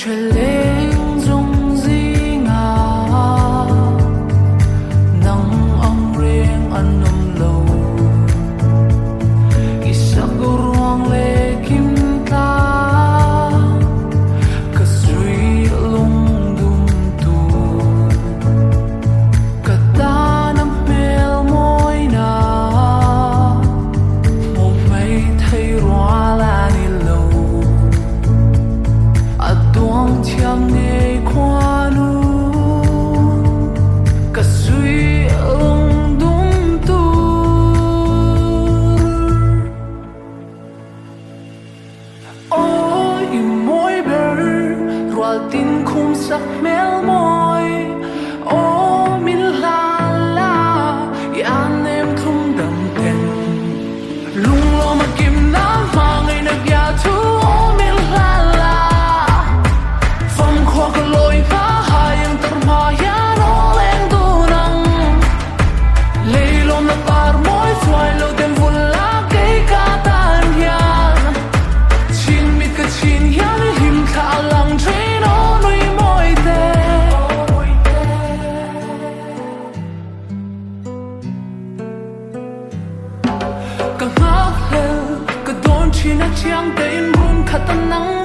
lên dung di ngà nắng ong riêng ăn nôm lâu isak ruang le kim ta kasui lung dum tu kata nam mel moi na mo mai thay roa la ni lâu tuang chiang nghe khoa nu cả suy ông đúng tu ôi môi bờ roal tin khung sắc mel môi ô min la la yan em thum đầm ten lung lo mà kim nắng mà ngày nấp ya thu min la la khoa cái lối phá hai yang termaya nó lên tu nang lấy lom là par môi xoay lâu đêm vun lá cây cá tan hiền chín mít cái chín hiền him thả lăng chơi nó nuôi môi tê cả ngóc lên cả đón chín nát chiang tên rung khát tan nắng